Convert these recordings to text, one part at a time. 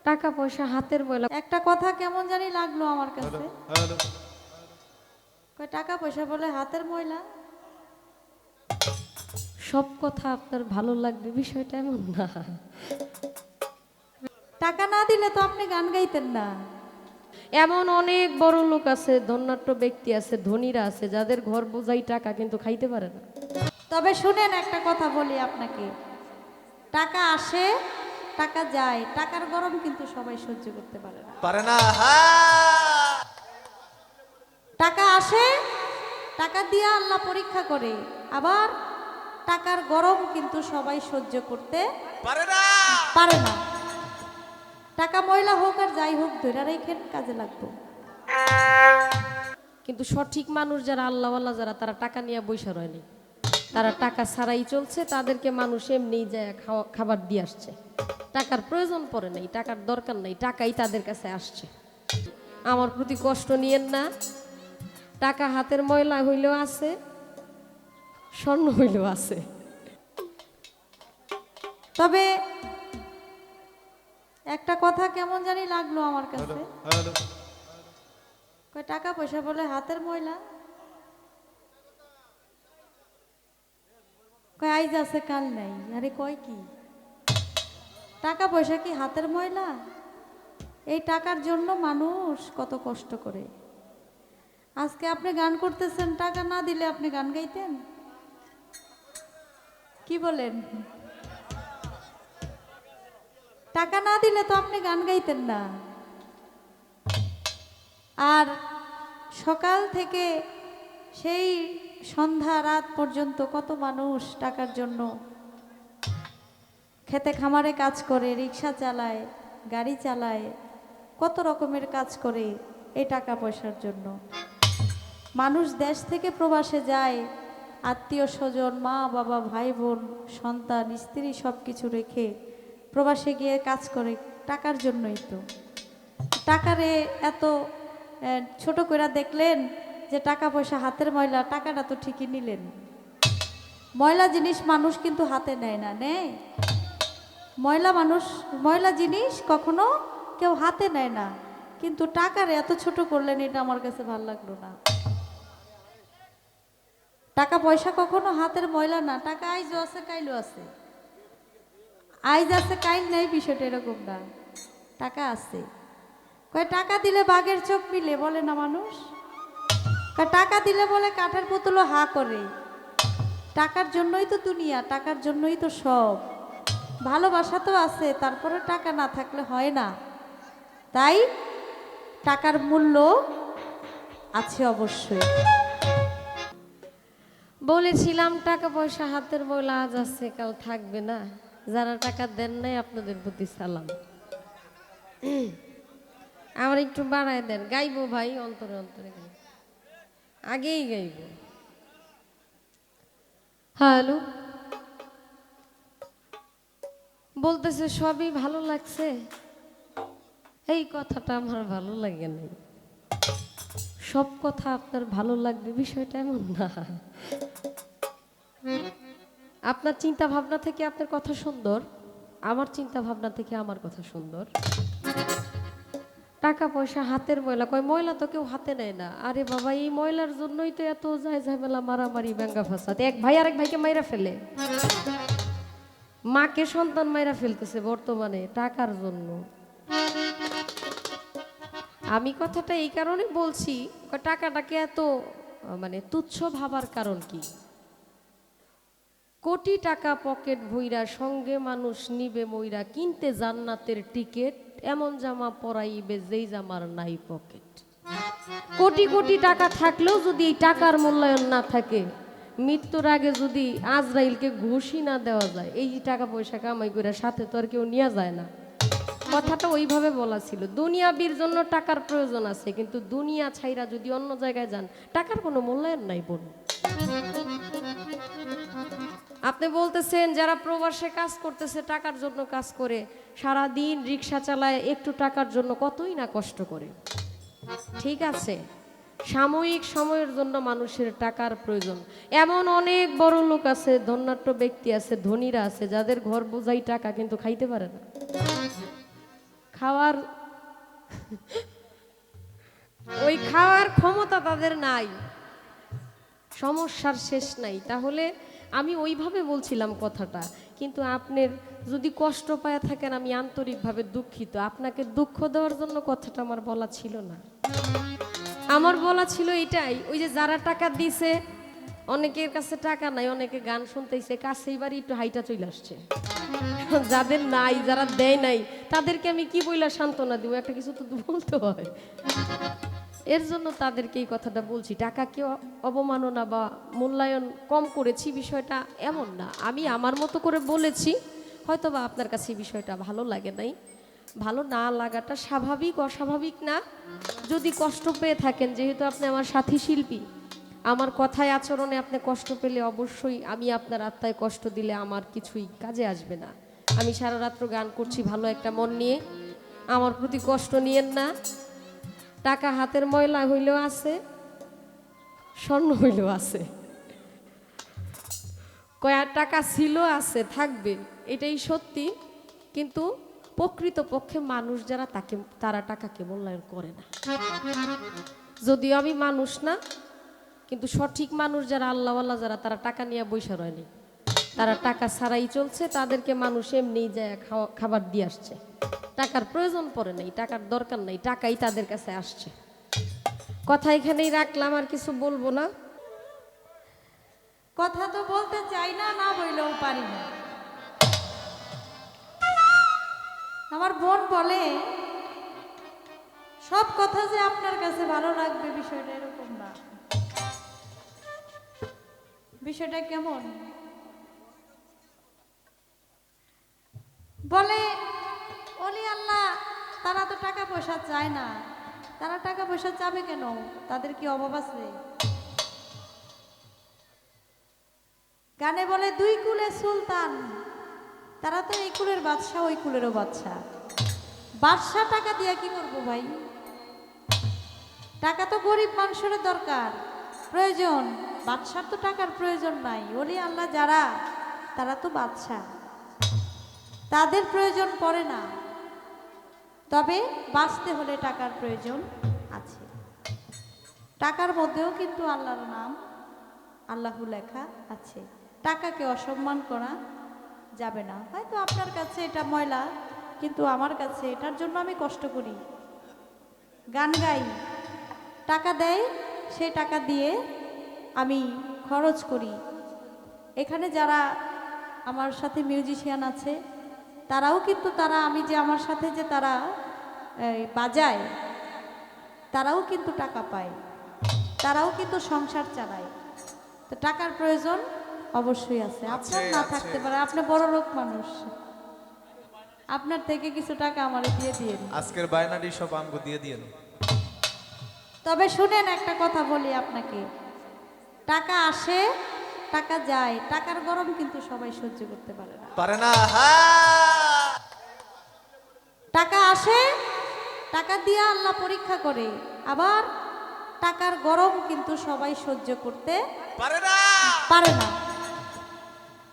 টাকা পয়সা হাতের ময়লা। একটা কথা কেমন জানি লাগলো আমার কাছে। কয় টাকা পয়সা বলে হাতের ময়লা। সব কথা আপনার ভালো লাগবে বিষয়টা এমন না। টাকা না দিলে তো আপনি গান গাইতেন না। এমন অনেক বড় লোক আছে, ধনাঢ্য ব্যক্তি আছে, ধনীরা আছে যাদের ঘর বোঝাই টাকা কিন্তু খাইতে পারে না। তবে শুনেন একটা কথা বলি আপনাকে, টাকা আসে টাকা যায়, টাকার গরম কিন্তু সবাই সহ্য করতে পারে না। পারে না। টাকা আসে, টাকা দিয়ে আল্লাহ পরীক্ষা করে, আবার টাকার গরম কিন্তু সবাই সহ্য করতে পারে না। পারে না। টাকা ময়লা হোক আর যাই হোক ধরে রেখেন, কাজে লাগবে। কিন্তু সঠিক মানুষ যারা, আল্লাহওয়ালা যারা, তারা টাকা নিয়ে বৈশা রয়নি, তারা টাকা ছাড়াই চলছে। তাদেরকে মানুষ এমনি যায় খাবার দিয়ে আসছে, টাকার প্রয়োজন পড়ে নাই, টাকার দরকার নাই, টাকাই তাদের কাছে আসছে। আমার প্রতি কষ্ট নিয়েন না। টাকা হাতের ময়লা হইলেও আছে, স্বর্ণ হইলেও আছে। তবে একটা কথা কেমন জানি লাগলো আমার কাছে। কয় টাকা পয়সা বলে হাতের ময়লা। কয় আইজ আছে কাল নাই। আরে কয় কি টাকা পয়সা কি হাতের ময়লা? এই টাকার জন্য মানুষ কত কষ্ট করে। আজকে আপনি গান করতেছেন, টাকা না দিলে আপনি গান গাইতেন? কি বলেন? টাকা না দিলে তো আপনি গান গাইতেন না। আর সকাল থেকে সেই সন্ধ্যা রাত পর্যন্ত কত মানুষ টাকার জন্য খেতে খামারে কাজ করে, রিক্সা চালায়, গাড়ি চালায়, কত রকমের কাজ করে এই টাকা পয়সার জন্য। মানুষ দেশ থেকে প্রবাসে যায়, আত্মীয় স্বজন, মা বাবা, ভাই বোন, সন্তান, স্ত্রী সব কিছু রেখে প্রবাসে গিয়ে কাজ করে টাকার জন্যই তো। টাকারে এত ছোট করে দেখলেন যে টাকা পয়সা হাতের ময়লা। টাকাটা তো ঠিকই নিলেন, ময়লা জিনিস মানুষ কিন্তু হাতে নেয় না, নেয়? ময়লা জিনিস কখনো কেউ হাতে নেয় না, কিন্তু টাকারে এত ছোট করলেন, এটা আমার কাছে ভালো লাগলো না। টাকা পয়সা কখনো হাতের ময়লা না। টাকা আইজও আছে কাইলও আছে, আইজ আছে কাইল নেই, বিষয়টা এরকম না। টাকা আছে। কয় টাকা দিলে বাঘের চোখ মিলে, বলে না মানুষ। টাকা দিলে বলে কাঠের পুতুলও হা করে। টাকার জন্যই তো দুনিয়া, টাকার জন্যই তো সব। ভালোবাসা তো আছে, তারপরে টাকা না থাকলে হয় না। তাই টাকার মূল্য আছে অবশ্যই। বলেছিলাম টাকা পয়সা হাতের ময়লা, আজ আছে কাল থাকবে না। যারা টাকা দেন নাই আপনাদের প্রতি সালাম। আমার একটু বাড়ায় দেন, গাইবো ভাই, অন্তরে অন্তরে গাইব, আগেই গাইব। হ্যালো, বলতেছে সবই ভালো লাগছে। এই কথাটা আমার ভালো লাগে নাই। সব কথা আপনার ভালো লাগবে বিষয়টা এমন না। আপনার চিন্তা ভাবনা থেকে আপনার কথা সুন্দর, আমার চিন্তা ভাবনা থেকে আমার কথা সুন্দর। টাকা পয়সা হাতের ময়লা, কয় ময়লা তো কেউ হাতে নেয় না। আরে বাবা, এই ময়লার জন্যই তো এত যায় ঝামেলা, মারামারি, ব্যঙ্গা ফাসাদ। এক ভাই আরেক ভাইকে মাইরা ফেলে, মাকে সন্তান মাইরা ফেলতেছে বর্তমানে টাকার জন্য। আমি কথাটা এই কারণে বলছি, টাকাটাকে এত মানে তুচ্ছ ভাবার কারণ কি? কোটি টাকা পকেট ভইরা, সঙ্গে মানুষ নিবে মইরা, কিনতে জান্নাতের টিকেট, এমন জামা পরাইবে যেই জামার নাই পকেট। কোটি কোটি টাকা থাকলেও যদি এই টাকার মূল্যায়ন না থাকে, মৃত্যুর আগে যদি আজরাইলকে ঘুষই না দেওয়া যায়, এই টাকা পয়সা কামাই করে সাথে তো আর কেউ নিয়ে যায় না। কথাটা ওইভাবে বলা ছিল। দুনিয়াবির জন্য টাকার প্রয়োজন আছে, কিন্তু দুনিয়া ছাইরা যদি অন্য জায়গায় যান, টাকার কোনো মূল্যায়ন নাই বোন। আপনি বলতেছেন যারা প্রবাসে কাজ করতেছে, টাকার জন্য কাজ করে, সারা দিন রিক্সা চালায়, একটু টাকার জন্য কতই না কষ্ট করে। ঠিক আছে, সাময়িক সময়ের জন্য মানুষের টাকার প্রয়োজন। এমন অনেক বড় লোক আছে, ধনাঢ্য ব্যক্তি আছে, ধনীরা আছে যাদের ঘর বোঝাই টাকা কিন্তু খাইতে পারে না। খাওয়া খাওয়ার ওই খাওয়ার ক্ষমতা তাদের নাই, সমস্যার শেষ নাই। তাহলে আমি ওইভাবে বলছিলাম কথাটা, কিন্তু আপনার যদি কষ্ট পায় থাকেন আমি আন্তরিকভাবে দুঃখিত। আপনাকে দুঃখ দেওয়ার জন্য কথাটা আমার বলা ছিল না। আমার বলা ছিল এটাই, ওই যে যারা টাকা দিছে, অনেকের কাছে টাকা নাই, অনেকে গান শুনতেছে, কাছেই বাড়ি একটু হাইটা চলে আসছে। যাদের নাই, যারা দেয় নাই, তাদেরকে আমি কি বইলা সান্ত্বনা দিব? একটা কিছু তো বলতে হয়। এর জন্য তাদেরকে এই কথাটা বলছি। টাকাকে অবমাননা বা মূল্যায়ন কম করেছি বিষয়টা এমন না, আমি আমার মতো করে বলেছি। হয়তো বা আপনার কাছে এই বিষয়টা ভালো লাগে নাই, ভালো না লাগাটা স্বাভাবিক, অস্বাভাবিক না। যদি কষ্ট পেয়ে থাকেন, যেহেতু আপনি আমার সাথী শিল্পী, আমার কথায় আচরণে আপনি কষ্ট পেলে অবশ্যই আমি আপনার আত্মায় কষ্ট দিলে আমার কিছুই কাজে আসবে না। আমি সারা রাত্র গান করছি ভালো একটা মন নিয়ে, আমার প্রতি কষ্ট নিয়েন না। টাকা হাতের ময়লা হইলেও আছে, স্বর্ণ হইলেও আছে, কয়া টাকা ছিল, আছে, থাকবে, এটাই সত্যি। কিন্তু প্রকৃতপক্ষে মানুষ যারা, তারা টাকাকে মূল্যায়ন করে না। যদিও আমি মানুষ না, কিন্তু সঠিক মানুষ যারা, আল্লাহওয়ালা যারা, তারা টাকা নিয়ে বৈশা রয়নি, তারা টাকা ছাড়াই চলছে। তাদেরকে মানুষ এমনিই যায় খাবার দিয়ে আসছে, টাকার প্রয়োজন পড়ে নাই, টাকার দরকার নাই, টাকাই তাদের কাছে আসছে। কথা এখানেই রাখলাম, আর কিছু বলবো না। কথা তো বলতে চাই না, না বললেও পারি না। আমার বোন বলে সব কথা যে আপনার কাছে ভালো লাগবে, বিষয়টা এরকম না। বিষয়টা কেমন বলে, ওলি আল্লাহ তারা তো টাকা পয়সা চায় না। তারা টাকা পয়সা চাবে কেন? তাদের কি অভাব আছে? গানে বলে দুই কুলে সুলতান, তারা তো এই কুলের বাদশা, ওই কুলেরও বাদশা। বাদশা টাকা দিয়া কি করবো ভাই? টাকা তো গরিব মানুষের দরকার, প্রয়োজন। বাদশার তো টাকার প্রয়োজন নাই। ওলি আল্লাহ যারা, তারা তো বাদশা, তাদের প্রয়োজন পড়ে না। তবে বাঁচতে হলে টাকার প্রয়োজন আছে। টাকার মধ্যেও কিন্তু আল্লাহর নাম, আল্লাহু লেখা আছে। টাকাকে অসম্মান করা যাবে না। হয়তো আপনার কাছে এটা ময়লা, কিন্তু আমার কাছে এটার জন্য আমি কষ্ট করি, গান গাই, টাকা দেয়, সেই টাকা দিয়ে আমি খরচ করি। এখানে যারা আমার সাথে মিউজিশিয়ান আছে, তারাও কিন্তু, আমি যে আমার সাথে যে তারা বাজায়, তারাও কিন্তু টাকা পায়, তারাও কিন্তু সংসার চালায়। তো টাকার প্রয়োজন অবশ্যই আছে। আপনার না থাকতে পারে, আপনি বড় লোক মানুষ, আপনার থেকে কিছু টাকা আমার দিয়ে দিন। আজকের বায়নাটি সব আমগো দিয়ে দিয়েন। তবে শুনেন, একটা কথা বলি আপনাকে, টাকা আসে, টাকা যায়, টাকার গরম কিন্তু সবাই সহ্য করতে পারে না। পারে না, হ্যাঁ। টাকা আসে, টাকা দিয়ে আল্লাহ পরীক্ষা করে, আবার টাকার গরম কিন্তু সবাই সহ্য করতে পারে না।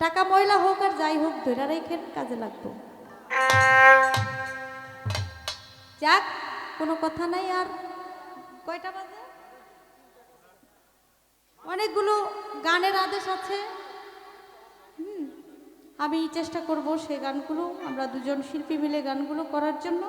টাকা ময়লা হোক আর যাই হোক, ধরে রেখেন, কাজে লাগবে। যাক, কোনো কথা নাই। আর কয়টা বাজে? অনেকগুলো গানের আদেশ আছে। আমি চেষ্টা করব সেই গানগুলো, আমরা দুজন শিল্পী মিলে গানগুলো করার জন্য।